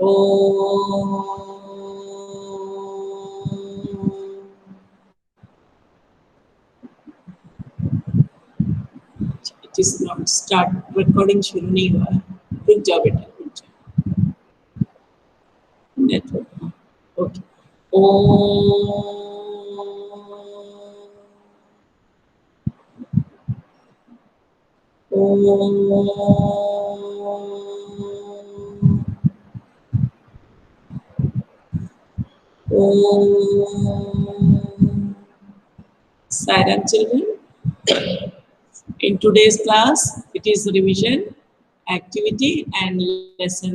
It is not start recording शुरू नहीं हुआ है. रुक जाओ बेटा, रुक जाओ. Network. Okay. Silent children. In today's class, it is revision, activity and lesson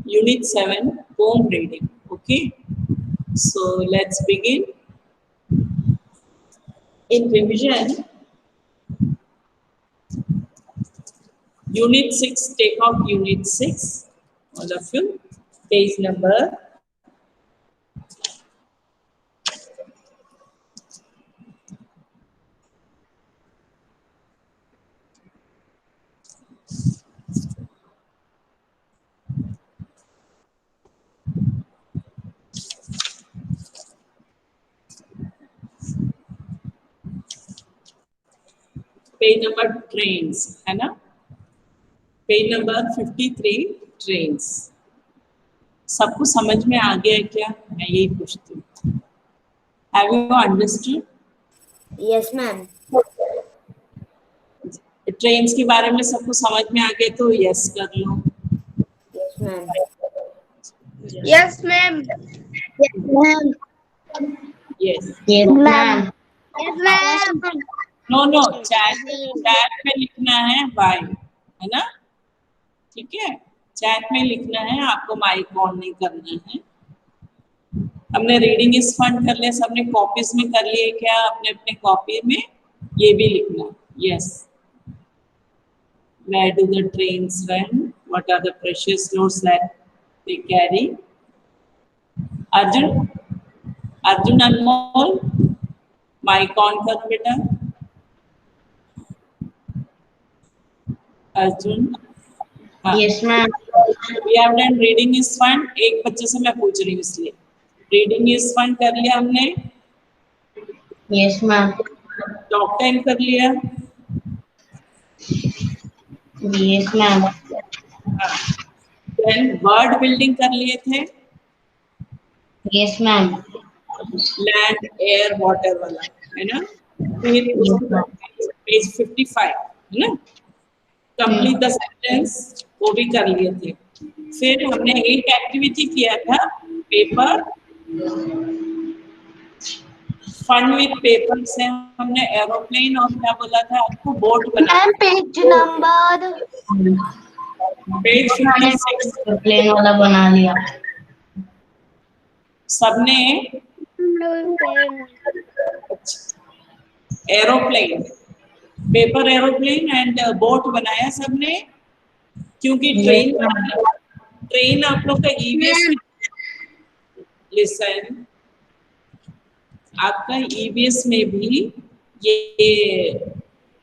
unit 7 poem reading. Okay, so let's begin. In revision, unit 6, take out unit 6, all of you, page number 'trains' है ना. Page number 53 trains. सबको समझ में आ गया है क्या? मैं यही पूछती हूँ. Have you understood? Yes ma'am. Trains के बारे में सबको समझ में आ गया तो यस कर लो. Yes ma'am. Yes ma'am. Yes. Yes ma'am. Yes ma'am. No chat में लिखना है वाई, है ना. ठीक है, चैट में लिखना है, आपको माइक ऑन नहीं करना है. हमने रीडिंग इज फन कर लिया, सबने कॉपीज में कर लिए क्या? अपने अपने कॉपी में ये भी लिखना. Yes. Where do the trains run? What are the precious loads that they carry? Arjun Anmol, mic on करो बेटा. Arjun. Yes ma'am. We have done reading is fun. एक बच्चे से मैं पूछ रही हूँ इसलिए. Reading is fun कर लिया हमने. Yes ma'am. टॉप 10 कर लिया. Yes ma'am. Then word building कर लिए थे. Yes ma'am. Land air water वाला, है ना. फिर पेज 55 है ना. कंप्लीट द सेंटेंस वो भी कर लिए थे. फिर हमने एक एक्टिविटी किया था, पेपर फन विद पेपर से. हमने एरोप्लेन और क्या बोला था आपको, बोट बनाया. पेज नंबर पेज 56 प्लेन वाला बना लिया सबने. Aeroplane, paper aeroplane and boat बनाया सबने. क्योंकि ट्रेन आप लोग का ईवीएस में, लिसन, आपका ईवीएस में भी ये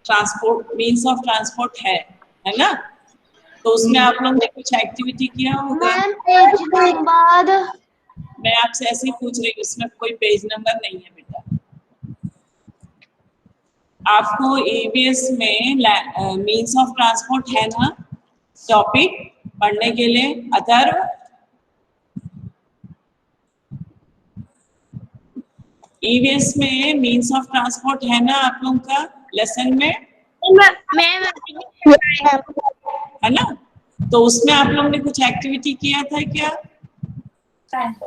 ट्रांसपोर्ट, मीन्स ऑफ ट्रांसपोर्ट है ना. तो उसमें आप लोग ने कुछ एक्टिविटी किया होगा. Page number. मैं आपसे ऐसे ही पूछ रही हूँ, इसमें कोई पेज नंबर नहीं है बेटा. आपको ईवीएस में मीन्स ऑफ ट्रांसपोर्ट है ना टॉपिक पढ़ने के लिए. अथर्व, ईवीएस में मीन्स ऑफ ट्रांसपोर्ट है ना आप लोगों का लेसन में, है ना. तो उसमें आप लोगों ने कुछ एक्टिविटी किया था क्या?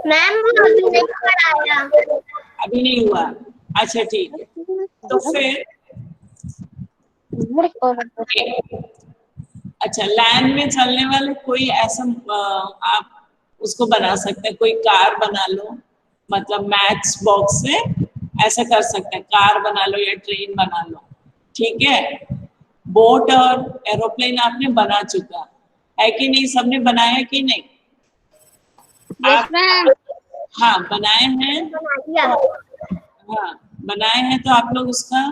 मैम अभी नहीं हुआ. अच्छा ठीक है. तो फिर अच्छा, लैंड में चलने वाले कोई ऐसा आप उसको बना सकते हैं. कोई कार बना लो, मतलब मैच बॉक्स से ऐसा कर सकते हैं. कार बना लो या ट्रेन बना लो. ठीक है. बोट और एरोप्लेन आपने बना चुका है कि नहीं? सबने बनाया कि नहीं? हाँ बनाए हैं. हाँ बनाए हैं. तो आप लोग उसका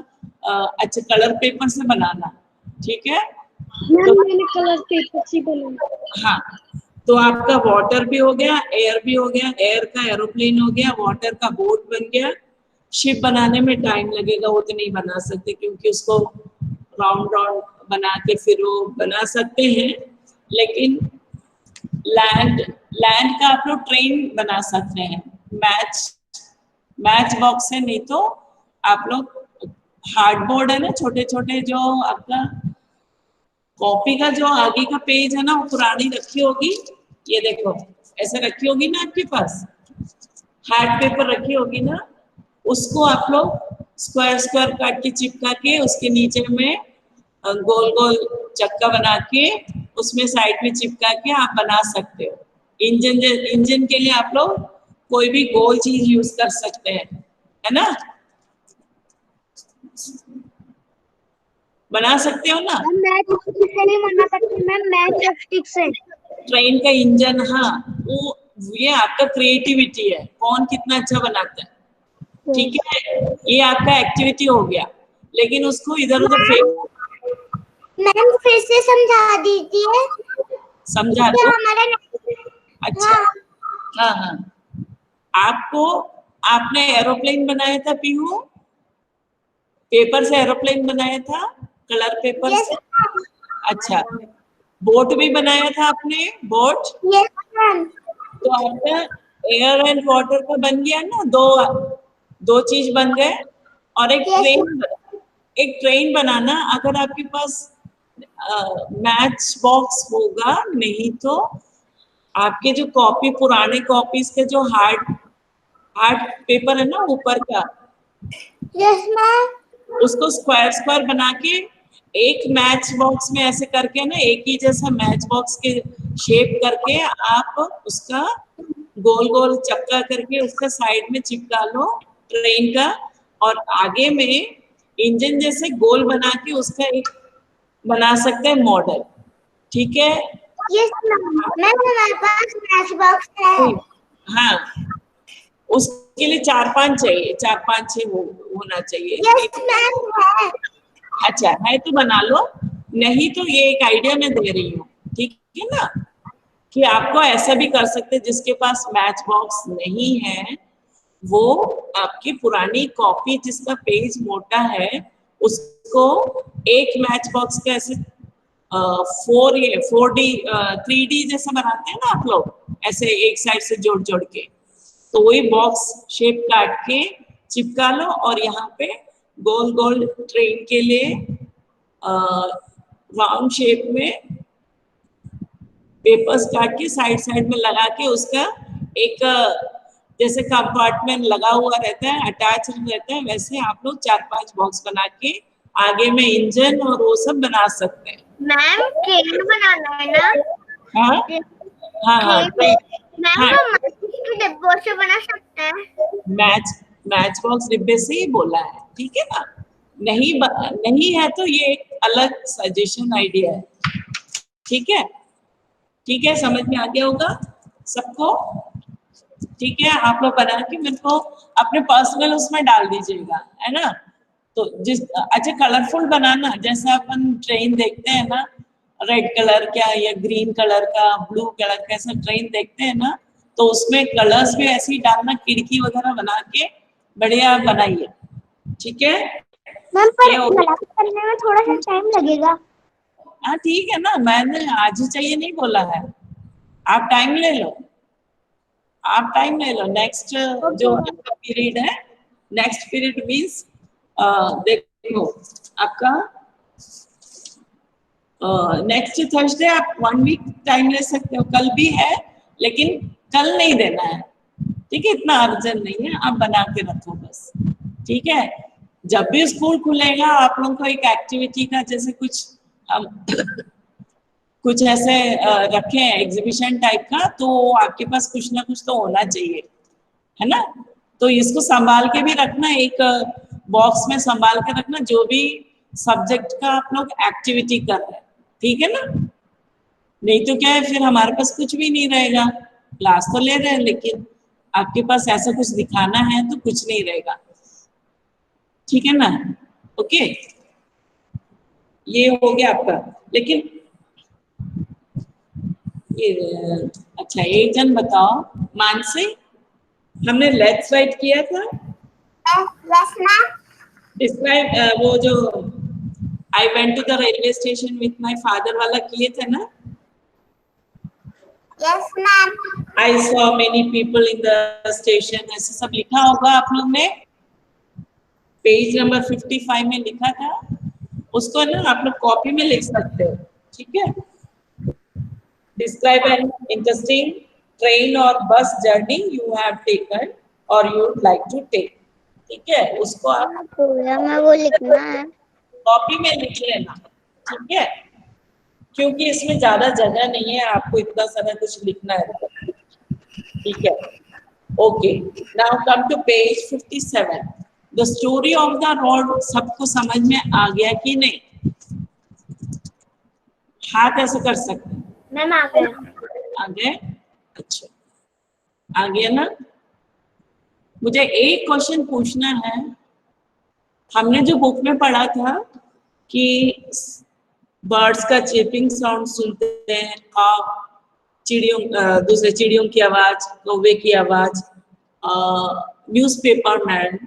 अच्छा कलर पेपर से बनाना. ठीक है. मैंने कलर पेपर से बनाया. हाँ तो आपका वाटर भी हो गया, एयर भी हो गया, एयर का एरोप्लेन हो गया, वाटर का बोट बन गया। शिप बनाने में टाइम लगेगा, वो तो नहीं बना सकते क्योंकि उसको राउंड राउंड बना के फिर वो बना सकते हैं। लेकिन लैंड लैंड का आप लोग ट्रेन बना सकते हैं। मैच बॉक्स है, नहीं तो आप लोग हार्डबोर्ड है ना, छोटे छोटे जो आपका कॉपी का जो आगे का पेज है ना, वो पुरानी रखी होगी, ये देखो ऐसे रखी होगी ना आपके पास, हार्ड पेपर रखी होगी ना, उसको आप लोग स्क्वायर स्क्वायर काट के चिपका के उसके नीचे में गोल गोल चक्का बना के उसमें साइड में चिपका के आप बना सकते हो। इंजन के लिए आप लोग कोई भी गोल चीज यूज कर सकते हैं, है ना, बना सकते हो ना। मैच से भी बना सकते हैं मैम, मैच स्टिक से। ट्रेन का इंजन, हाँ, वो ये आपका क्रिएटिविटी है, कौन कितना अच्छा बनाता है। ठीक है, ये आपका एक्टिविटी हो गया, लेकिन उसको इधर उधर फेंक। मैम फिर से समझा दीजिए। समझा क्या दो। हमारा अच्छा, हाँ हाँ, आपको आपने एरोप्लेन बनाया था पीहू, पेपर से एरोप्लेन बनाया था, कलर पेपर यस से। अच्छा, बोट भी बनाया था आपने, बोट। मैम। तो आपका एयर एंड वाटर का बन गया ना, दो चीज बन गए। और यस एक ट्रेन बनाना, अगर आपके पास मैच बॉक्स होगा, नहीं तो आपके जो कॉपी, पुराने कॉपीज के जो हार्ड पेपर है ना ऊपर का, यस मैम। उसको स्क्वायर स्क्वायर बना के एक मैच बॉक्स में ऐसे करके ना, एक ही जैसा मैच बॉक्स के शेप करके आप उसका गोल गोल चक्का करके उसका साइड में चिपका लो ट्रेन का, और आगे में इंजन जैसे गोल बना के उसका एक बना सकते हैं मॉडल। ठीक है, यस मैम। मैम हमारे पास मैच बॉक्स है। हाँ, उसके लिए 4-5 चाहिए, 4-5-6 होना चाहिए। यस मैम है। अच्छा है तो बना लो, नहीं तो ये एक आइडिया मैं दे रही हूँ, ठीक है ना, कि आपको ऐसा भी कर सकते, जिसके पास मैच बॉक्स नहीं है वो आपकी पुरानी कॉपी जिसका पेज मोटा है उसको एक मैच बॉक्स के ऐसे 4D 3D जैसा बनाते हैं ना आप लोग, ऐसे एक साइड से जोड़ जोड़ के, तो वही बॉक्स शेप काट के चिपका लो, और यहाँ पे गोल गोल ट्रेन के लिए राउंड शेप में पेपर्स काट के साइड साइड में लगा के उसका एक जैसे कंपार्टमेंट लगा हुआ रहता है, अटैच रहता है, वैसे आप लोग 4-5 बॉक्स बना के आगे में इंजन और वो सब बना सकते हैं। मैम ट्रेन बनाना है ना। हाँ हाँ हाँ, मैम हाँ, हम के डिब्बों से बना सकते हैं। मैच बॉक्स डिब्बे से ही बोला है, ठीक है ना। नहीं है तो ये एक अलग सजेशन आइडिया है, ठीक है, ठीक है, समझ में आ गया होगा सबको। ठीक है, आप लोग बना के मेरे को अपने पर्सनल उसमें डाल दीजिएगा, है ना। तो अच्छा, कलरफुल बनाना, जैसे अपन ट्रेन देखते हैं ना, रेड कलर का या ग्रीन कलर का, ब्लू कलर का, ऐसा ट्रेन देखते हैं ना, तो उसमें कलर्स भी ऐसे ही डालना, खिड़की वगैरह बना के बढ़िया बनाइए, ठीक है। मैम पर ये करने में थोड़ा सा टाइम लगेगा। हाँ ठीक है ना, मैंने आज ही चाहिए नहीं बोला है, आप टाइम ले लो, आप टाइम ले लो। नेक्स्ट जो आपका पीरियड है, नेक्स्ट पीरियड मीन्स देखो आपका नेक्स्ट थर्सडे आप 1 वीक टाइम ले सकते हो, कल भी है लेकिन कल नहीं देना है, ठीक है, इतना अर्जेंट नहीं है, आप बना के रखो बस, ठीक है। जब भी स्कूल खुलेगा आप लोगों को एक एक्टिविटी का जैसे कुछ कुछ ऐसे रखे हैं एग्जीबिशन टाइप का, तो आपके पास कुछ ना कुछ तो होना चाहिए, है ना। तो इसको संभाल के भी रखना, एक बॉक्स में संभाल के रखना, जो भी सब्जेक्ट का आप लोग एक्टिविटी कर रहे हैं, ठीक है ना। नहीं तो क्या है, फिर हमारे पास कुछ भी नहीं रहेगा, क्लास तो ले रहे हैं लेकिन आपके पास ऐसा कुछ दिखाना है तो कुछ नहीं रहेगा, ठीक है ना। ओके, ये हो गया आपका। लेकिन ये अच्छा, एक जन बताओ, मानसी, हमने लेट्स राइट किया था। Yes, ma'am. डिस्क्राइब वो जो I went to the railway station with my father वाला किए थे ना। Yes, ma'am. I saw many people in the station, ऐसे सब लिखा होगा आप लोग ने, पेज नंबर 55 में लिखा था। उसको ना आप लोग कॉपी में लिख सकते हो, ठीक है। डिस्क्राइब एन इंटरेस्टिंग ट्रेन और bus journey you have taken और you would like to take, ठीक है। उसको आप पूरा में वो लिखना है। कॉपी में लिख लेना, ठीक है, क्योंकि इसमें ज्यादा जगह नहीं है आपको इतना सारा कुछ लिखना है, ठीक है। Okay, now come to page 57। The story of the road सबको समझ में आ गया कि नहीं? हाथ ऐसे कर सकते हैं। मैम आ गया। आ गए? अच्छा, आ गया ना। मुझे एक क्वेश्चन पूछना है। हमने जो बुक में पढ़ा था कि बर्ड्स का चीपिंग साउंड सुनते हैं, चिड़ियों, दूसरे चिड़ियों की आवाज, कौवे की आवाज, न्यूज़पेपर मैन,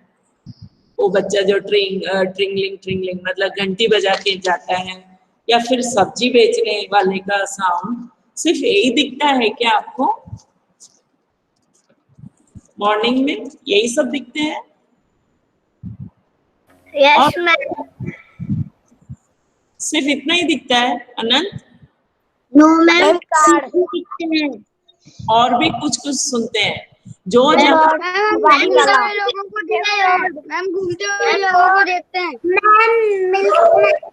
वो बच्चा जो ट्रिंगलिंग ट्रिंगलिंग मतलब घंटी बजा के जाता है, या फिर सब्जी बेचने वाले का साउंड, सिर्फ यही दिखता है क्या आपको? मॉर्निंग में यही सब दिखते हैं? Yes ma'am. सिर्फ इतना ही दिखता है अनंत? नो मैम, दिखते हैं। और भी कुछ कुछ सुनते हैं जो मैम घूमते हुए लोगों को देखते हैं। मैम मिल्क,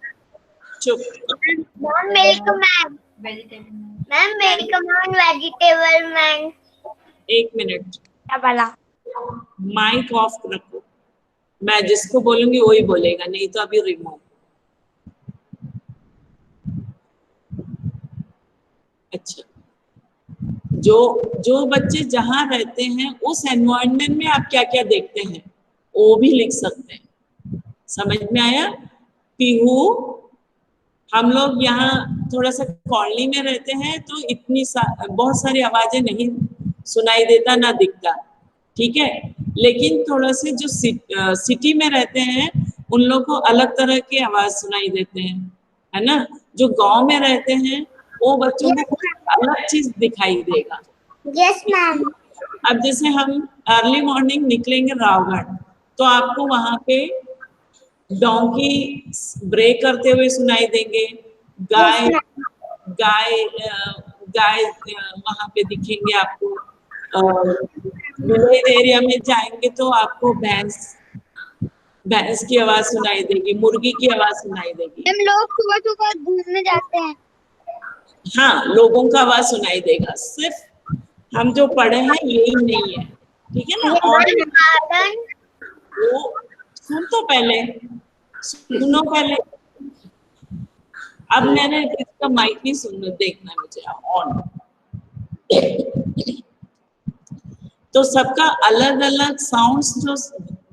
चुप। Ma'am milk man, ma'am milk man, vegetable man. एक मिनट, क्या बोला? माइक ऑफ रखो, मैं जिसको बोलूंगी वही बोलेगा, नहीं तो अभी रिमूव। अच्छा, जो जो बच्चे जहाँ रहते हैं उस एनवायरनमेंट में आप क्या क्या देखते हैं वो भी लिख सकते हैं। समझ में आया? पीहू, हम लोग यहाँ थोड़ा सा कॉलोनी में रहते हैं तो इतनी बहुत सारी आवाजें नहीं सुनाई देता ना दिखता, ठीक है। लेकिन थोड़ा से जो सिटी में रहते हैं उन लोग को अलग तरह की आवाज सुनाई देते हैं, है ना। जो गांव में रहते हैं वो बच्चों को कुछ अलग चीज दिखाई देगा। Yes ma'am. अब जैसे हम अर्ली मॉर्निंग निकलेंगे रावगढ़, तो आपको वहां पे डोंकी ब्रे करते हुए सुनाई देंगे, गाय गाय गाय वहां पे दिखेंगे आपको। विलेज एरिया में जाएंगे तो आपको भैंस की आवाज सुनाई देगी, मुर्गी की आवाज सुनाई देगी। हम लोग सुबह सुबह घूमने जाते हैं। हाँ, लोगों का आवाज सुनाई देगा। सिर्फ हम जो पढ़े हैं यही नहीं है, ठीक है ना। और वो सुन तो पहले, सुनो पहले। अब मैंने इसका माइक नहीं सुनना, देखना मुझे ऑन। तो सबका अलग अलग साउंड्स जो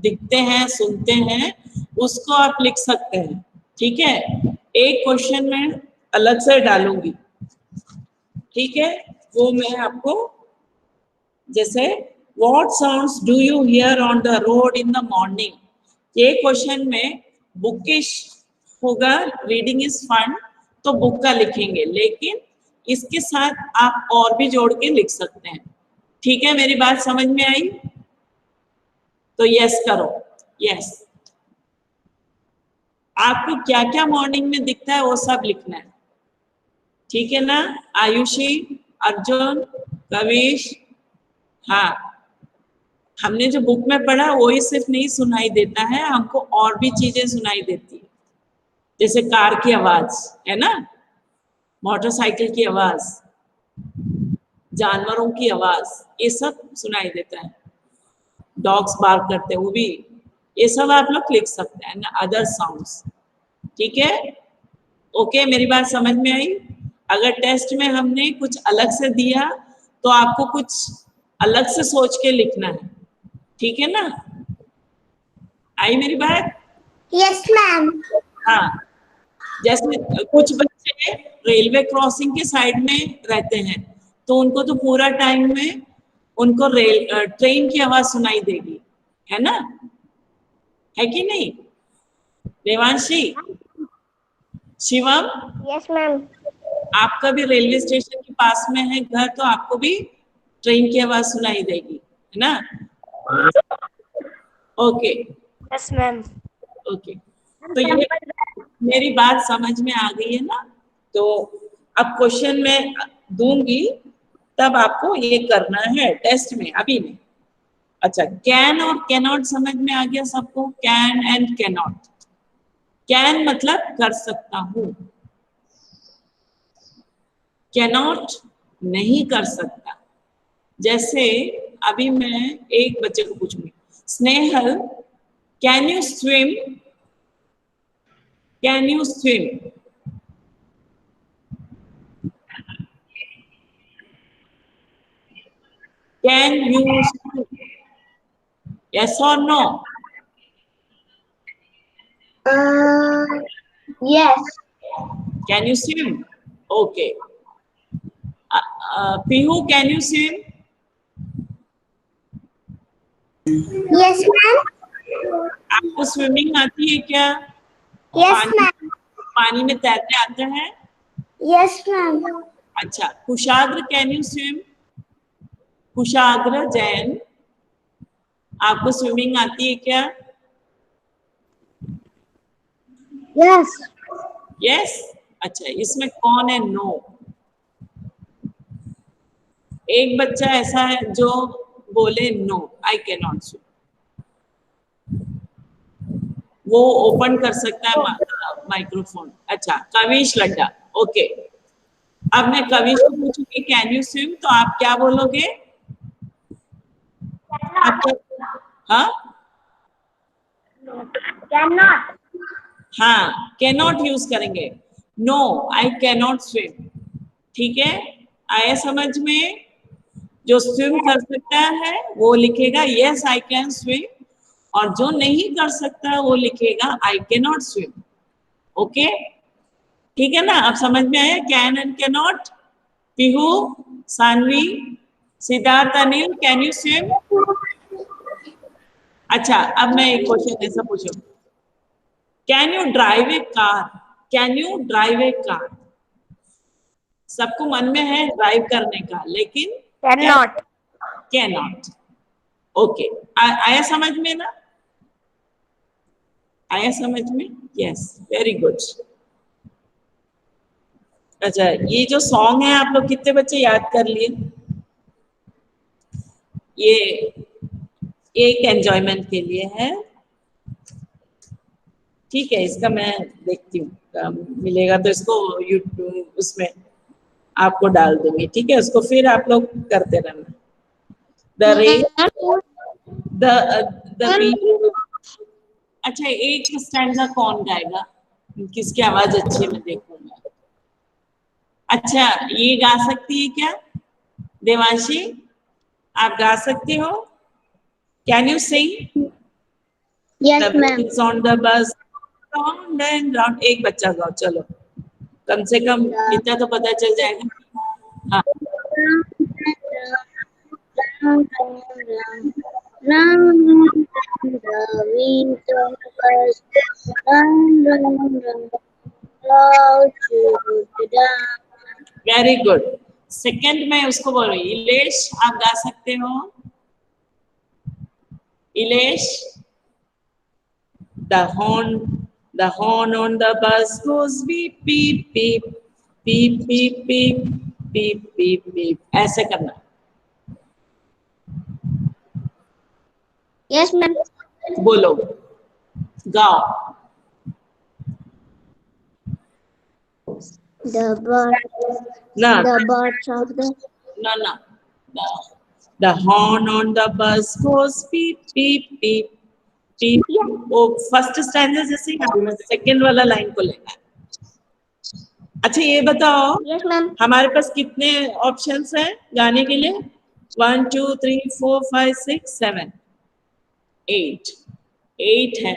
दिखते हैं, सुनते हैं, उसको आप लिख सकते हैं, ठीक है। एक क्वेश्चन में अलग से डालूंगी, ठीक है। वो मैं आपको, जैसे what sounds do you here on the road in the morning, ये क्वेश्चन में बुकिश होगा, रीडिंग इज फन, तो बुक का लिखेंगे, लेकिन इसके साथ आप और भी जोड़ के लिख सकते हैं, ठीक है। मेरी बात समझ में आई? तो यस करो, यस। आपको क्या क्या मॉर्निंग में दिखता है वो सब लिखना है, ठीक है ना। आयुषी, अर्जुन, कविश, हाँ, हमने जो बुक में पढ़ा वही सिर्फ नहीं सुनाई देता है, हमको और भी चीजें सुनाई देती है, जैसे कार की आवाज, है ना, मोटरसाइकिल की आवाज, जानवरों की आवाज, ये सब सुनाई देता है। डॉग्स बार्क करते हैं वो भी, ये सब आप लोग लिख सकते हैं ना, अदर साउंड्स, ठीक है। ओके, मेरी बात समझ में आई? अगर टेस्ट में हमने कुछ अलग से दिया तो आपको कुछ अलग से सोच के लिखना है, ठीक है ना। आई मेरी बात? Yes ma'am. हाँ, जैसे कुछ बच्चे रेलवे क्रॉसिंग के साइड में रहते हैं तो उनको तो पूरा टाइम में उनको ट्रेन की आवाज सुनाई देगी, है ना, है कि नहीं देवांशी? Shivam, yes ma'am. आपका भी रेलवे स्टेशन के पास में है घर, तो आपको भी ट्रेन की आवाज सुनाई देगी, है ना? Okay yes ma'am. ओके, तो ये मेरी बात समझ में आ गई है ना? तो अब क्वेश्चन में दूंगी तब आपको ये करना है टेस्ट में, अभी नहीं। अच्छा, कैन और कैनॉट समझ में आ गया सबको? Can and cannot. कैन मतलब कर सकता हूं, कैनॉट नहीं कर सकता। जैसे अभी मैं एक बच्चे को पूछूंगी, Snehal can you swim? Can you swim? Can you swim? Yes और no? Yes. Can you swim? Okay. Pihu can you swim? Yes ma'am. आपको स्विमिंग आती है क्या? Yes ma'am. पानी में तैरने आता है? Yes ma'am. अच्छा, Kushagra can you swim? Kushagra Jain, आपको स्विमिंग आती है क्या? यस। यस। अच्छा, इसमें कौन है नो? एक बच्चा ऐसा है जो बोले no, I can not swim. वो ओपन कर सकता है माइक्रोफोन। अच्छा, कविश लड्डा, ओके। अब मैं कविश को पूछूंगी कैन यू स्विम, तो आप क्या बोलोगे? आप क्या? हाँ कैन नॉट। हाँ, कैन नॉट यूज करेंगे। No, I can not swim. ठीक है, आया समझ में? जो स्विम कर सकता है वो लिखेगा यस आई कैन स्विम, और जो नहीं कर सकता वो लिखेगा I can not swim. Okay, ठीक है ना? अब समझ में आया can and can not? Pihu, Sanvi, Siddharth, Anil, can you swim? अच्छा, अब मैं एक क्वेश्चन ऐसा पूछूं, can you drive a car? Can you drive a car? सबको मन में है ड्राइव करने का, लेकिन can not. Can not. Okay, आया समझ में ना? आया समझ में? Yes, very good. अच्छा, ये जो सॉन्ग है आप लोग कितने बच्चे याद कर लिए? ये एक एंजॉयमेंट के लिए है, ठीक है। इसका मैं देखती हूँ, मिलेगा तो इसको यूट्यूब उसमें आपको डाल दूंगी, ठीक है? उसको फिर आप लोग करते रहना। द रे द अच्छा, एक स्टैंडर्ड कौन गाएगा? किसकी आवाज अच्छी है मैं देखूंगा। अच्छा, ये गा सकती है क्या देवांशी? आप गा सकती हो? Can you sing? Yes ma'am. On the बस राउंड एंड राउंड। एक बच्चा गाओ, चलो, कम से कम इतना तो पता चल जाएगा। हाँ, वेरी गुड। सेकंड में उसको बोलो, इलेश आप गा सकते हो? Ilesh, the horn on the bus goes beep beep beep beep beep beep beep beep beep, ऐसे करना। Yes ma'am. बोलो, गाओ। The bird, ना the birds of the ना ना, the horn on the bus goes beep beep beep beep। वो first standard जैसे ही गाना, सेकंड वाला लाइन को लेना है। अच्छा, ये बताओ यस मैम। हमारे पास कितने ऑप्शंस हैं गाने के लिए? 1 2 3 4 5 6 7 8 है,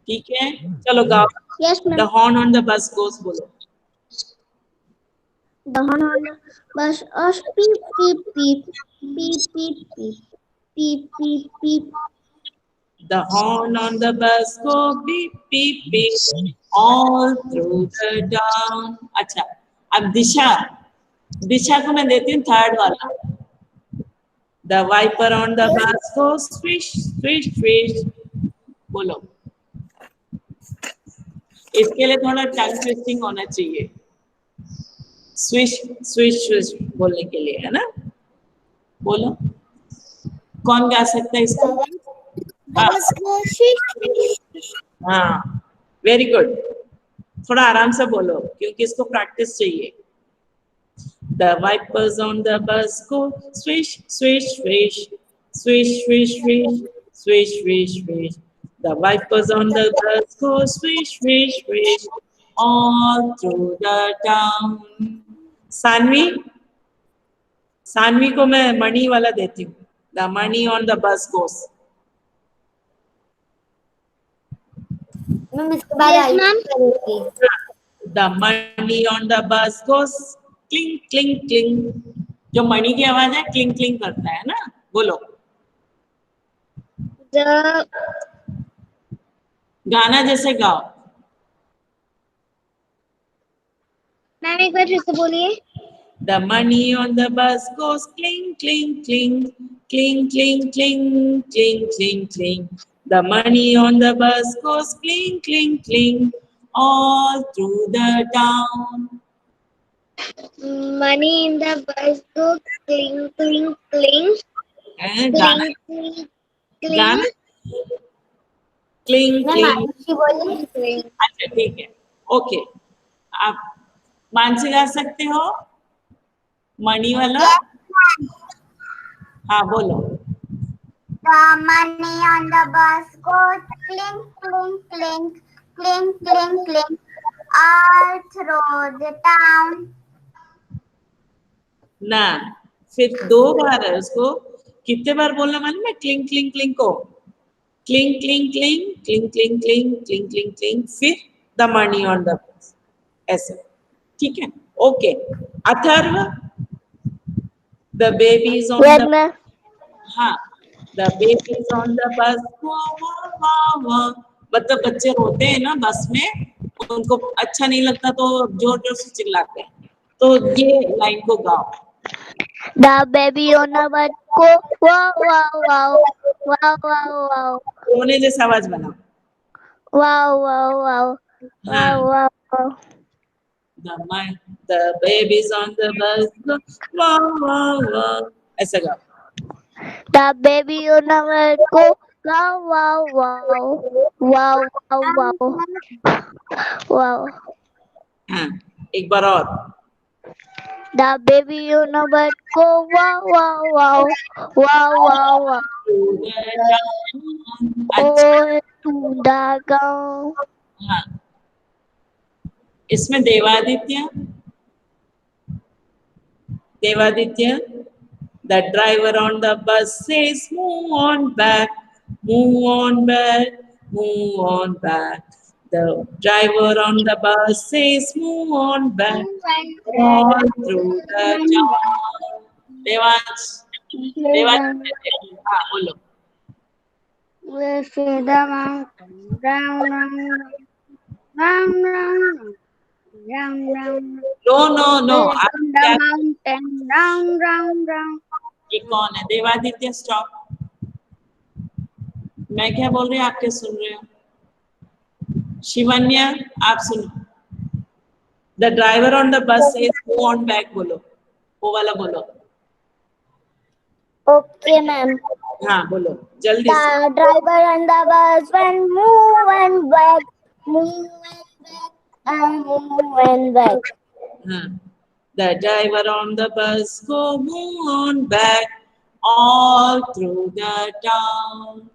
ठीक है? चलो गाओ, yes ma'am. The horn on the bus goes बोलो। The horn on the bus goes beep beep beep beep beep beep beep beep beep. The horn on the bus go beep beep beep all through the town. अच्छा, अब दिशा, दिशा को मैं देती हूँ third वाला. The wiper on the bus goes swish swish swish. बोलो. इसके लिए थोड़ा टंग ट्विस्टिंग होना चाहिए. स्विश स्विश स्विश बोलने के लिए, है ना? बोलो. कौन गा सकता है इसको? हाँ, वेरी गुड. थोड़ा आराम से बोलो क्योंकि इसको प्रैक्टिस चाहिए. The wipers on the bus go swish swish swish swish swish swish swish swish swish. The wipers on the bus go swish swish swish all through the town. Saanvi, Saanvi को मैं मणि वाला देती हूँ. The money on the bus goes. Ma'am इसके बाद Yes, आई ma'am. करेगी. The money on the bus goes clink clink clink. जो मणि की आवाज है क्लिंग क्लिंग करता है ना. बोलो. The गाना जैसे गाओ. मैम एक बार फिर से बोलिए. The money on the bus goes cling cling cling cling cling cling cling cling cling. The money on the bus goes cling cling cling all through the town. Money in the bus go cling cling cling गाना cling cling गाना cling ma'am cling. Ayushi बोली. cling. अच्छा ठीक है, okay. आप मानसी गा सकते हो मणि वाला? हाँ बोलो. The money on the bus goes clink clink clink clink clink clink all through the town. ना, फिर 2 बार है उसको. कितने बार बोलना मालूम है? क्लिंग क्लिंग क्लिंग को cling cling cling cling cling cling cling cling cling, फिर the money on the bus. ऐसे, ठीक है, okay. Atharva, the baby is on the, हाँ, the baby is on the bus. मतलब बच्चे रोते हैं ना बस में, उनको अच्छा नहीं लगता तो जोर जोर से चिल्लाते हैं. तो ये लाइन को गाओ. The baby on the bus go wow wow wow wow wow wow रोने जैसा आवाज बनाओ. wow wow wow wow wow wow. The baby's on the bus. Wow, wow, wow. ऐसा गाओ. The baby on the bus go wow wow wow wow wow wow wow. हाँ, एक बार और. The baby on the bus go wow wow wow wow wow wow. अच्छा, Oh, to the ground. हाँ. इसमें Devaditya, Devaditya. The driver on the bus says, "Move on back, move on back, move on back." The driver on the bus says, "Move on back, all through the town." Devansh, Devaditya, हाँ बोलो. We see the mountain round round round round round round. No, no, no. We see the mountain round round round. ये कौन है? Devaditya, stop. मैं क्या बोल रही हूँ, आप क्या सुन रहे हो? शिवन्या, आप सुनो. द ड्राइवर ऑन द बस सेज गो ऑन बैक. बोलो, वो वाला बोलो. Okay, ma'am. हाँ बोलो जल्दी से. The driver on the bus went move and back, move and back, and move and back. हाँ. The driver on the bus go move on back all through the town.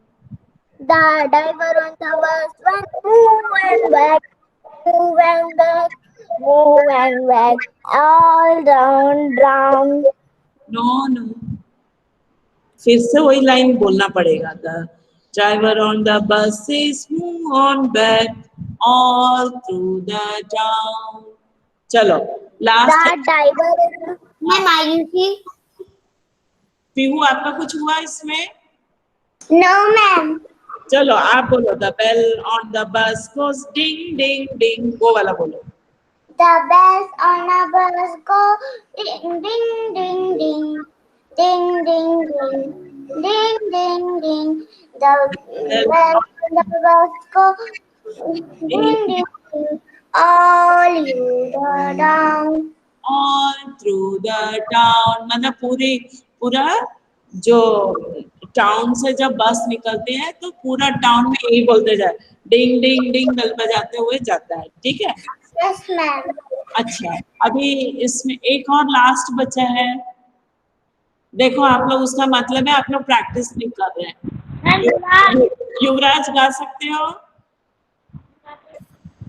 The driver on the bus went move and back, move and back, move and back, all round. No, no. फिर से वही line बोलना पड़ेगा. The driver on the bus says move on back all through the town. चलो last driver. Ma'am Ayushi Pihu आपका कुछ हुआ इसमें? No, ma'am. चलो आप बोलो, the bell on the bus गोस डिंग डिंग डिंग, वो वाला बोलो। The bells on a bus go ding ding ding ding ding ding ding ding ding ding. The bells on the bus go ding ding ding all you the down. All through the town, मतलब पूरा जो town से जब बस निकलते हैं तो पूरा टाउन में यही बोलते जाए, डिंग डिंग डिंग बेल बजाते हुए जाता है, ठीक है। Yes, ma'am. अच्छा, अभी इसमें एक और लास्ट बचा है, देखो आप लोग उसका मतलब है आप लोग प्रैक्टिस नहीं कर रहे हैं। युवराज गा सकते हो?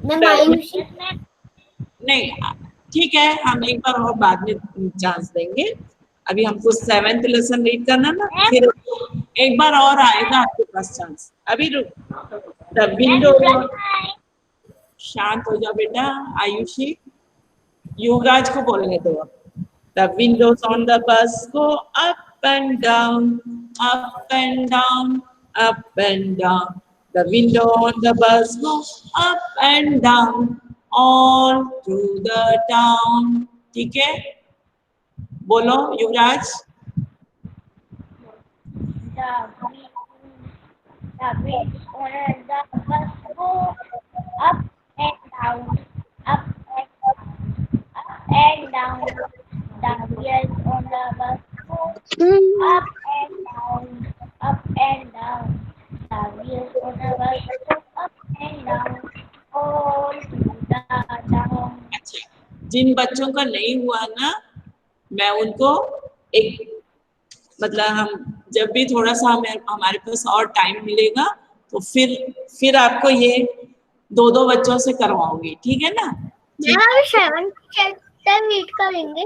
मैम आयुषी नहीं, ठीक है, हम एक बार और बाद में चांस देंगे। अभी हमको 7th लेसन रीड करना ना, फिर एक बार और आएगा आपके पास चांस। अभी द विंडो, शांत हो जाओ बेटा आयुषी, युवराज को बोलने दो। द विंडोज ऑन द बस go up and down, up and down, up and down. The window on the बस go up and down all through the town, ठीक है। बोलो युवराज। The wheels on the bus go up and down, up and down, up and down. The wheels on the bus go up and down, up and down. The wheels on the bus go up and down, all through the town. जिन बच्चों का नहीं हुआ ना, मैं उनको एक मतलब हम जब भी थोड़ा सा हमारे पास और टाइम मिलेगा तो फिर आपको ये दो बच्चों से करवाऊंगी, ठीक है ना। मैम 7th चैप्टर रीड करेंगे।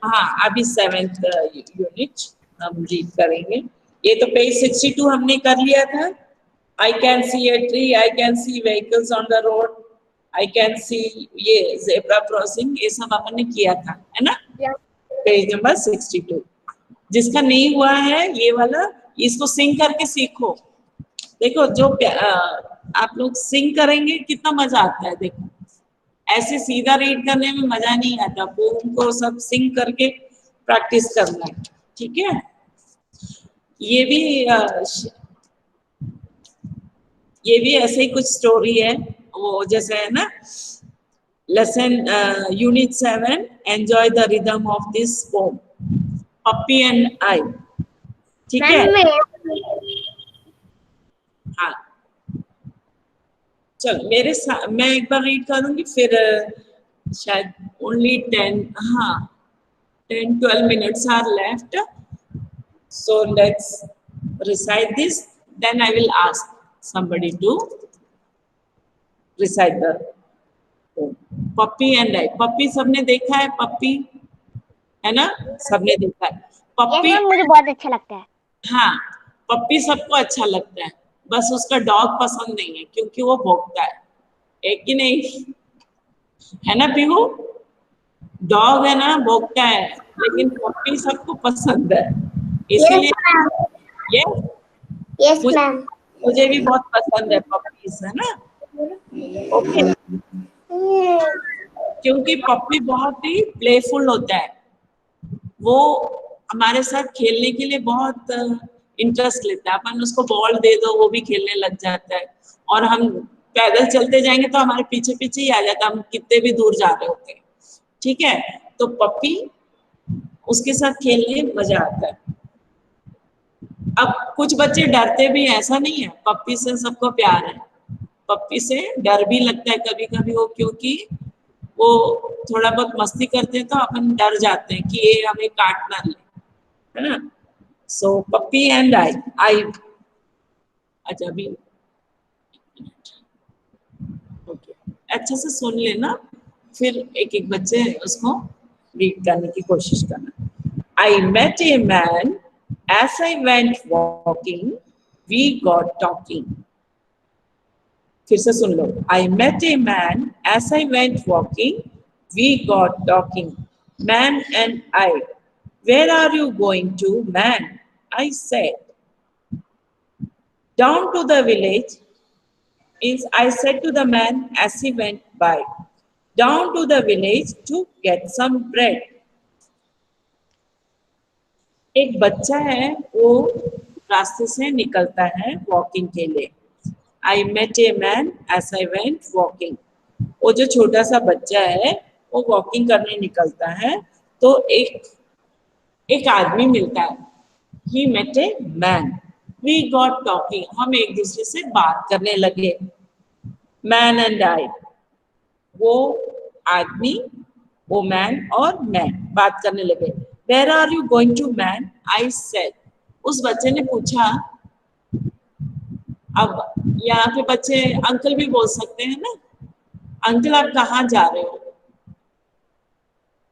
हाँ, अभी 7th यूनिट हम रीड करेंगे। ये तो पेज 62 हमने कर लिया था। I can see a tree, I can see vehicles on the road, I can see ये ज़ेब्रा क्रॉसिंग, ये सब अपन ने किया था, है ना। Page number 62। जिसका नहीं हुआ है ये वाला, इसको सिंग करके सीखो। देखो जो आप लोग सिंग करेंगे कितना मजा आता है। देखो ऐसे सीधा रीड करने में मजा नहीं आता, पोम को सब सिंग करके प्रैक्टिस करना है, ठीक है। ये भी ऐसे ही कुछ स्टोरी है, वो जैसे है ना lesson unit 7, enjoy the rhythm of this poem, puppy and I, ठीक है। हाँ चल मैं एक बार रीड करूंगी, फिर शायद only 10-12 minutes are left, so let's recite this, then I will ask somebody to recite the poem. Puppy and I, puppy सबने देखा है, पप्पी है ना, सबने देखा है पप्पी। मुझे बहुत अच्छा लगता है। हाँ, पप्पी सबको अच्छा लगता है, बस उसका डॉग पसंद नहीं है क्योंकि वो भौंकता है, एक ही नहीं है ना पीहू। डॉग है ना भौंकता है, लेकिन पप्पी सबको पसंद है, इसीलिए ये यस मैम। मुझे भी बहुत पसंद है पप्पीज, है ना। ओके, क्योंकि पप्पी बहुत ही प्लेफुल होता है, वो हमारे साथ खेलने के लिए बहुत इंटरेस्ट लेता है। अपन उसको बॉल दे दो वो भी खेलने लग जाता है, और हम पैदल चलते जाएंगे तो हमारे पीछे पीछे ही आ जाता है, हम कितने भी दूर जा रहे होते हैं, ठीक है। तो पप्पी, उसके साथ खेलने में मजा आता है। अब कुछ बच्चे डरते भी हैं, ऐसा नहीं है, पप्पी से सबको प्यार है, पप्पी से डर भी लगता है कभी कभी वो, क्योंकि वो थोड़ा बहुत मस्ती करते हैं तो अपन डर जाते हैं कि ये हमें काट ना ले, है ना। सो पप्पी एंड आई अच्छा अभी ओके, अच्छे से सुन लेना, फिर एक एक बच्चे उसको रीड करने की कोशिश करना। I met a man as I went walking, we got talking. फिर से सुन लो। I met a man as I went walking, We got talking, man and I. Where are you going to, man? I said. Down to the village, is I said to the man as he went by. Down to the village to get some bread. एक बच्चा है वो रास्ते से निकलता है walking के लिए. I met a man as I went walking. वो जो छोटा सा बच्चा है वो वॉकिंग करने निकलता है तो एक आदमी मिलता है. He met a man. We got talking, हम एक दूसरे से बात करने लगे. मैन एंड आई, वो आदमी, वो मैन और मैं बात करने लगे. Where are you going to man? I said. उस बच्चे ने पूछा. अब यहाँ पे बच्चे अंकल भी बोल सकते हैं ना. अंकल आप कहाँ जा रहे हो?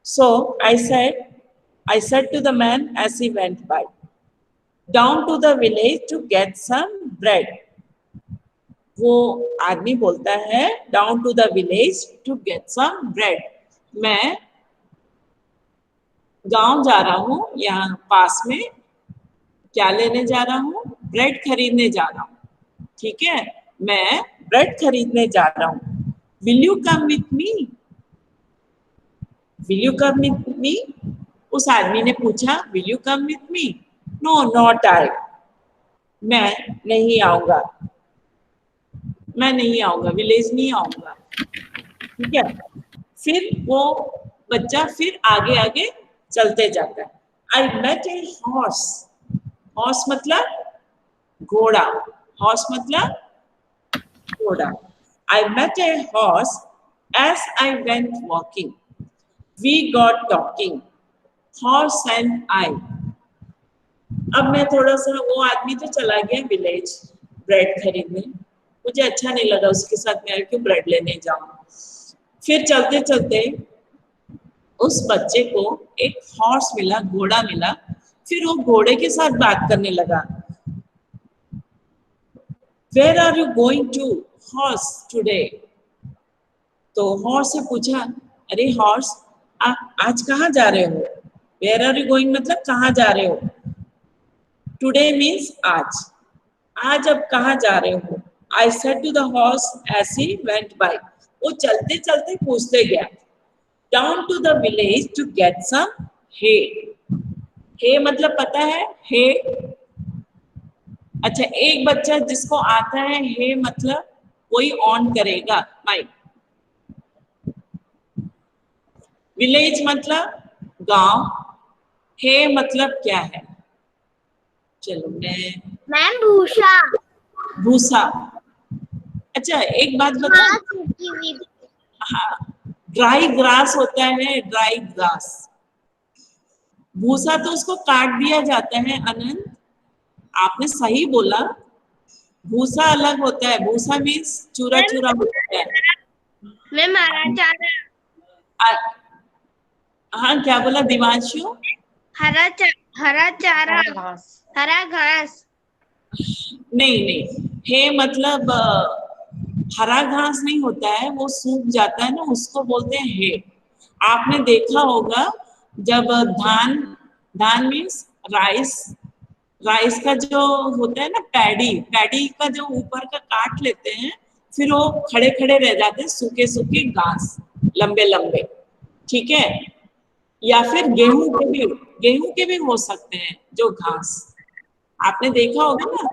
सो I said to the man as he went by, down to the village to get some bread. वो आदमी बोलता है down to the village to get some bread. मैं गांव जा रहा हूँ, यहाँ पास में क्या लेने जा रहा हूँ? ब्रेड खरीदने जा रहा हूँ. ठीक है, मैं ब्रेड खरीदने जा रहा हूँ. Will you come with me? Will you come with me? उस आदमी ने पूछा. Will you come with me? No, not I. मैं नहीं आऊंगा. मैं नहीं आऊंगा, विलेज नहीं आऊंगा. ठीक है, फिर वो बच्चा फिर आगे आगे चलते जाता है. I met a horse. Horse मतलब घोड़ा. हॉर्स मतलब घोड़ा. I met a horse as I went walking. We got talking, horse and I. अब मैं थोड़ा सा, वो आदमी तो चला गया विलेज ब्रेड खरीदने. मुझे अच्छा नहीं लगा उसके साथ मैं क्यों ब्रेड लेने जाऊं. फिर चलते चलते उस बच्चे को एक हॉर्स मिला, घोड़ा मिला. फिर वो घोड़े के साथ बात करने लगा. Where are you going to, horse, today? तो हॉर्स से पूछा. अरे हॉर्स, आज कहाँ जा रहे हो? Where are you going मतलब कहाँ जा रहे हो? Today means आज. आज अब कहाँ जा रहे हो? I said to the horse as he went by. वो चलते चलते पूछते गया. Down to the village to get some hay. Hay मतलब पता है? hay. अच्छा, एक बच्चा जिसको आता है hay मतलब कोई ऑन करेगा माइक. विलेज मतलब गांव. है मतलब क्या है? चलो मैम भूषा. भूसा. अच्छा एक बात बताओ. सूखी हुई. हाँ, ड्राई ग्रास होता है, ड्राई ग्रास. भूसा तो उसको काट दिया जाता है. अनंत आपने सही बोला. भूसा अलग होता है. भूसा मीन्स चूरा चूरा होता है. मैम हरा चारा. हाँ क्या बोला दिवांशु? हरा चारा. हरा घास. नहीं नहीं, है मतलब हरा घास नहीं होता है, वो सूख जाता है ना, उसको बोलते हैं है. आपने देखा होगा जब धान मीन्स राइस का जो होता है ना, पैडी का जो ऊपर का काट लेते हैं, फिर वो खड़े खड़े रह जाते हैं, सूखे सूखे घास, लंबे लंबे. ठीक है, या फिर गेहूं के भी हो सकते हैं जो घास. आपने देखा होगा ना,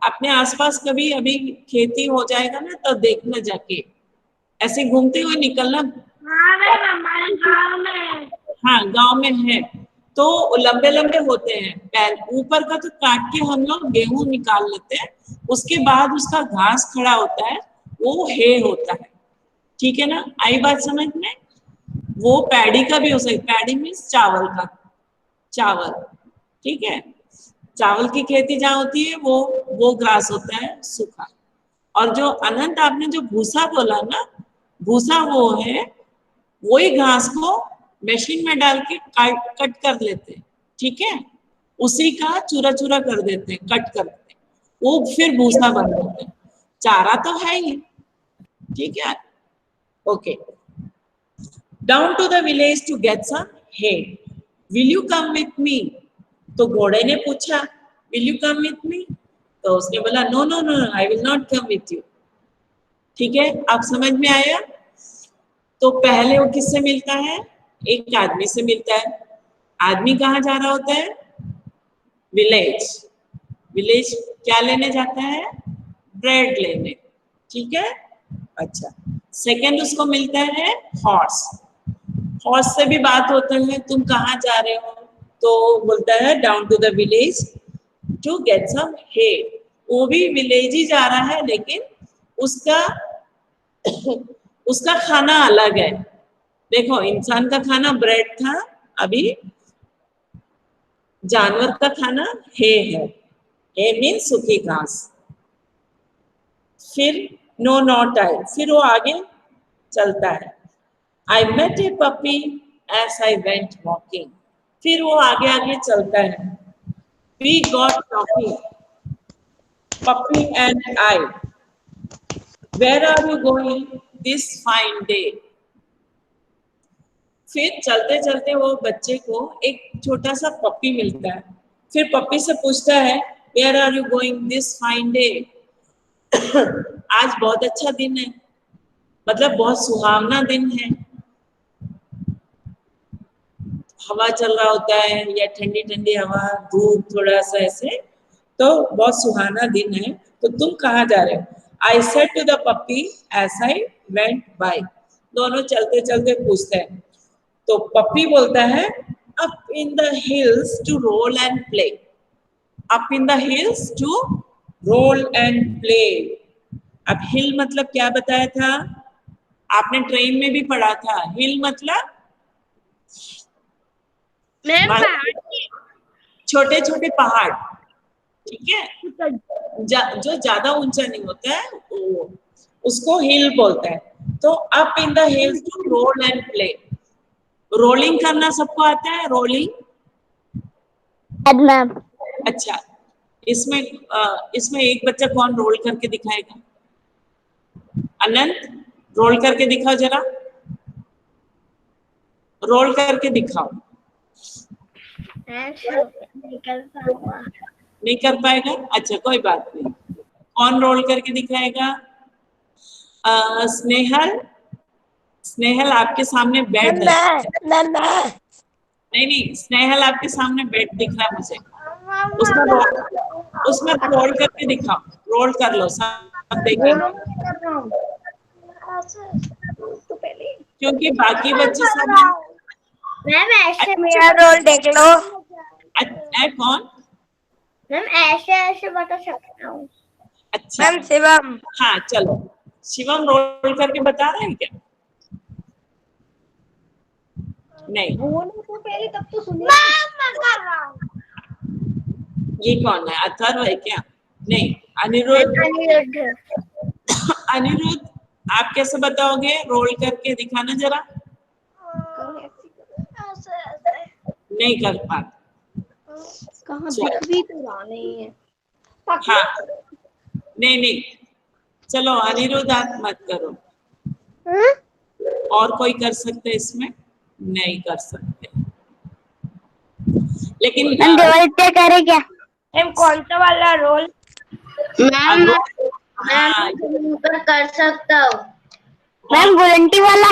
अपने आसपास कभी अभी खेती हो जाएगा ना तो देखना जाके, ऐसे घूमते हुए निकलना. हमारे गाँव में. हाँ गांव में है तो लंबे लंबे होते हैं. ऊपर का तो काट के हम लोग गेहूं निकाल लेते हैं, उसके बाद उसका घास खड़ा होता है, वो है होता है. ठीक है ना, आई बात समझ में? वो पैडी का भी हो सकता है. पैडी मीन्स चावल का, चावल. ठीक है, चावल की खेती जहाँ होती है वो ग्रास होता है सूखा. और जो अनंत आपने जो भूसा बोला ना, भूसा वो है, वही घास को मशीन में डाल के कट कर लेते हैं. ठीक है, उसी का चूरा चूरा कर देते हैं, कट करते हैं, वो फिर भूसा बन जाता है. चारा तो है ही. ठीक है, okay. Down to the village to get some hay. Will you come with me? तो घोड़े ने पूछा will you come with me? तो उसने बोला no no no I will not come with you. ठीक है, आप समझ में आया? तो पहले वो किससे मिलता है? एक आदमी से मिलता है. आदमी कहाँ जा रहा होता है? विलेज. विलेज क्या लेने जाता है? ब्रेड लेने. ठीक है, अच्छा. सेकंड उसको मिलता है हॉर्स. हॉर्स से भी बात होता है, तुम कहाँ जा रहे हो? तो बोलता है down to the village to get some hay. वो भी विलेज ही जा रहा है, लेकिन उसका उसका खाना अलग है. देखो, इंसान का खाना ब्रेड था, अभी जानवर का खाना hay है. hay मीन्स सूखी घास. फिर नो नॉट आई, फिर वो आगे चलता है. I met a puppy as I went walking. फिर वो आगे आगे चलता है. We got talking, puppy and I. Where are you going this fine day? फिर चलते चलते वो बच्चे को एक छोटा सा पप्पी मिलता है. फिर पप्पी से पूछता है Where are you going this fine day? आज बहुत अच्छा दिन है, मतलब बहुत सुहावना दिन है. हवा चल रहा होता है या ठंडी ठंडी हवा, धूप थोड़ा सा ऐसे, तो बहुत सुहाना दिन है. तो तुम कहाँ जा रहे हो? I said to the puppy as I went by. दोनों चलते चलते पूछते हैं. तो पप्पी बोलता है up in the hills to roll and play. Up in the hills to roll and play. अब हिल मतलब क्या बताया था? आपने ट्रेन में भी पढ़ा था. हिल मतलब छोटे छोटे पहाड़. ठीक है, जो ज्यादा ऊंचा नहीं होता है वो उसको हिल बोलता है. तो up in the hills to roll and play. Rolling करना सबको आता है? रोलिंग. मैम. अच्छा, इसमें एक बच्चा कौन रोल करके दिखाएगा? अनंत, रोल करके दिखाओ जरा. रोल करके दिखाओ. नहीं कर पाएगा? अच्छा, कोई बात नहीं. कौन रोल करके दिखाएगा? स्नेहल. स्नेहल आपके सामने बेड है. नहीं, स्नेहल आपके सामने बेड दिख रहा है मुझे. उसमें रोल करके दिखाओ. रोल कर लो, सब देखेंगे. क्योंकि बाकी बच्चे सब मैम ऐसे मेरा रोल देख लो. कौन? मैम ऐसे ऐसे बता सकता हूँ. अच्छा मैम शिवम. हाँ, चलो. शिवम रोल करके बता रहे हैं क्या? नहीं. पहले तब तो सुनिए. ये कौन है? अथर्व है क्या? नहीं, अनिरुद्ध. अनिरुद्ध, आप कैसे बताओगे? रोल करके दिखाना जरा. नहीं कर पाते. कहाँ दिख भी तो रहा नहीं है. हाँ, नहीं, चलो अनिरुद्ध आप मत करो. और कोई कर सकते इसमें? नहीं कर सकते. लेकिन करे क्या? मैम कौन सा वाला रोल? मैम हाँ, कर सकता हूँ. मैम गुलंटी वाला.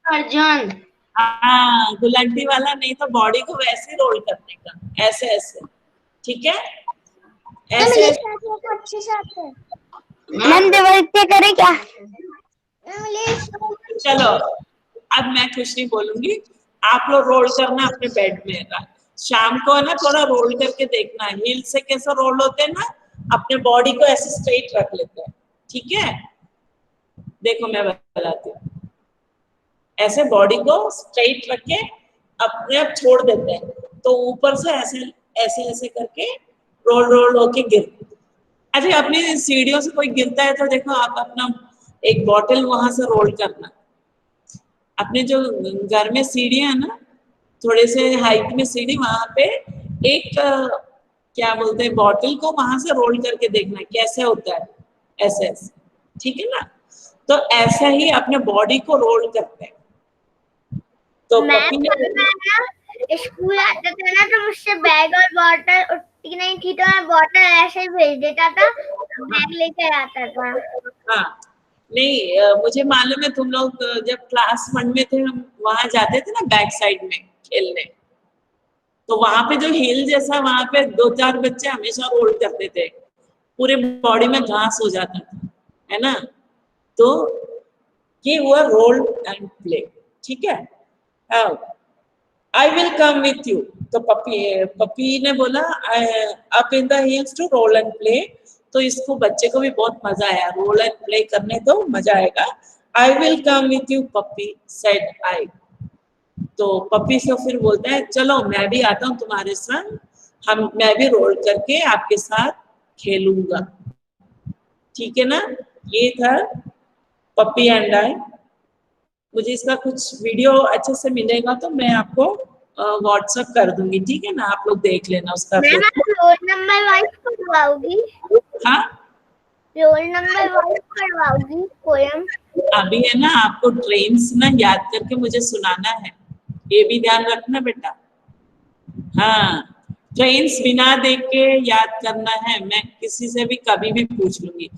अर्जुन. हाँ, गुलंटी वाला नहीं तो बॉडी को वैसे रोल करने का, ऐसे ऐसे. ठीक है, ऐसे. अच्छे से आते हैं. मैम देवरते करे क्या? चलो, अब मैं कुछ नहीं बोलूंगी. आप लोग रोल करना अपने बेड में. शाम को है ना, थोड़ा रोल करके देखना. हिल से कैसे रोल होते हैं ना, अपने बॉडी को ऐसे स्ट्रेट रख लेते हैं. ठीक है, देखो मैं बताती हूँ. ऐसे बॉडी को स्ट्रेट रख के अपने आप छोड़ देते हैं, तो ऊपर से ऐसे ऐसे ऐसे करके रोल होके गिरते. अच्छा, अपनी सीढ़ियों से कोई गिरता है तो देखो, आप अपना एक बॉटल वहां से रोल करना. अपने जो घर में सीढ़ियां है ना, थोड़े से हाइट में सीढ़ी, वहां पे एक क्या बोलते हैं, बॉटल को वहां से रोल करके देखना कैसे होता है. ऐसे ऐसे. ठीक है ना? तो ऐसा ही अपने बॉडी को रोल करते हैं. तो मैं पप्पी ने ना स्कूल आता था ना तो मुझसे बैग और बॉटल उठती नहीं थी तो मैं बॉटल ऐसे ही भेज देता था, बैग लेके आता था। हाँ नहीं मुझे मालूम है तुम लोग जब क्लास 1 में थे हम वहां जाते थे ना बैक साइड में खेलने, तो वहां पे जो हिल जैसा वहां पे 2-4 बच्चे हमेशा रोल करते थे, पूरे बॉडी में घास हो जाता था, है ना। तो ये हुआ रोल एंड प्ले, ठीक है। I will come with you, तो पप्पी ने बोला up in the hills to roll and play, तो इसको बच्चे को भी बहुत मजा आया, रोल एंड प्ले करने तो मजा आएगा। I will come with you puppy said I, तो पप्पी से फिर बोलता है चलो मैं भी आता हूँ तुम्हारे संग, मैं भी रोल करके आपके साथ खेलूंगा, ठीक है ना। ये था पप्पी एंड आई। मुझे इसका कुछ वीडियो अच्छे से मिलेगा तो मैं आपको व्हाट्सएप कर दूंगी, ठीक है ना, आप लोग देख लेना उसका मैम फिर। आप रोल नंबर वाइज करवाओगी? हाँ रोल नंबर वाइज करवाओगी पोयम? अभी है ना, आपको ट्रेन्स ना याद करके मुझे सुनाना है, ये भी ध्यान रखना बेटा। हाँ ट्रेन्स बिना देख के याद करना है, मैं किसी से भी कभी भी पूछ लूंगी।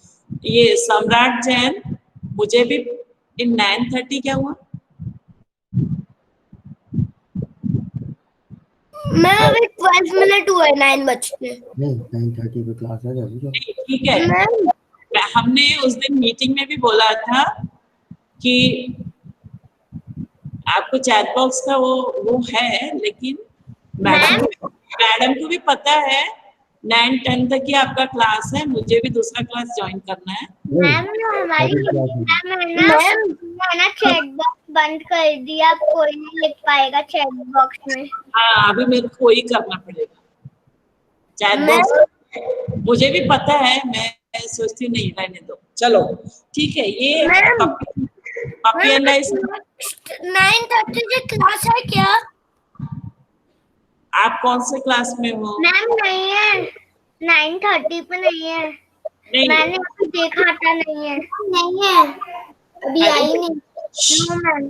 ये सम्राट जैन, मुझे भी इन 9:30 क्या हुआ? मैम अभी 12 मिनट हुए 9 बजके। नहीं 9:30 पे क्लास है अभी तो। ठीक है, मैम हमने उस दिन मीटिंग में भी बोला था कि आपको चैट बॉक्स का वो है, लेकिन मैडम को भी पता है 9-10 तक ही आपका क्लास है, मुझे भी दूसरा क्लास ज्वाइन करना है। मैम हमारी मैम ना चैट बॉक्स बंद कर दिया, कोई नहीं लिख पाएगा चैट बॉक्स में। हाँ अभी मेरे को ही करना पड़ेगा चैट बॉक्स, मुझे भी पता है, मैं सोचती नहीं रहने दो, चलो ठीक है। ये पप्पी एंड आई 9:30 से क्लास है क्या? आप कौन से क्लास में हो? मैम नहीं है, 9:30 पे नहीं है, नहीं मैंने अभी देखा था, नहीं है, नहीं है, अभी आई नहीं। No ma'am.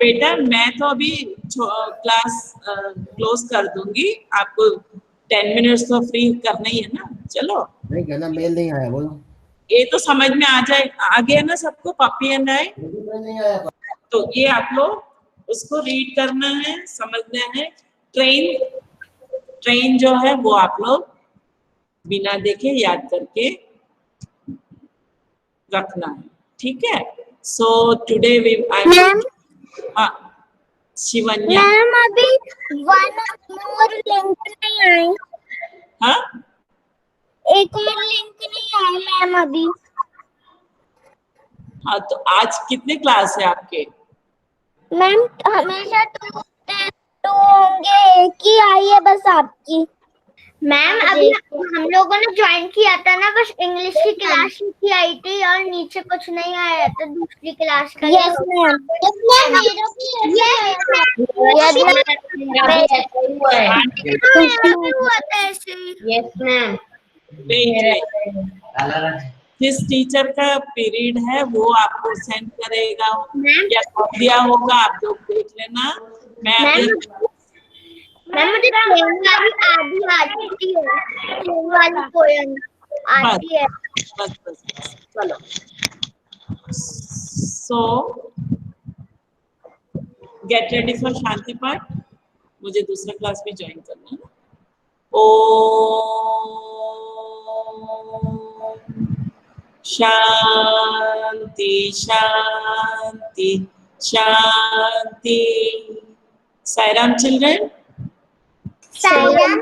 बेटा मैं तो अभी क्लास क्लोज कर दूंगी, आपको 10 मिनट्स तो फ्री करना ही है ना। चलो नहीं कहना मेल नहीं आया बोलो। ये तो समझ में आ गया ना सबको, पप्पी एंड आई। मेल नहीं आया। तो ये आप लोग उसको रीड करना है, समझना है। ट्रेन जो है वो आप लोग बिना देखे याद करके रखना है, ठीक है। सो टुडे मैम हाँ शिवन्या, मैम अभी 1 और लिंक नहीं आई, हाँ एक और लिंक नहीं आई मैम अभी। हाँ तो आज कितने क्लास है आपके? मैम हमेशा 2 होंगे, एक ही आई है बस आपकी। मैम अभी हम लोगों ने ज्वाइन किया था ना, बस इंग्लिश की क्लास ही आई थी और नीचे कुछ नहीं आया था दूसरी क्लास का। Yes ma'am, yes ma'am. जिस टीचर का पीरियड है वो आपको सेंड करेगा या दिया होगा, आप लोग देख लेना। मैम मुझे ट्रेन वाली आधी आती है, ट्रेन वाली पोएम आती है। बस चलो। सो गेट रेडी फॉर शांति पाठ, मुझे दूसरा क्लास भी ज्वाइन करना है। शांति शांति शांति। साईराम चिल्ड्रन। साईराम।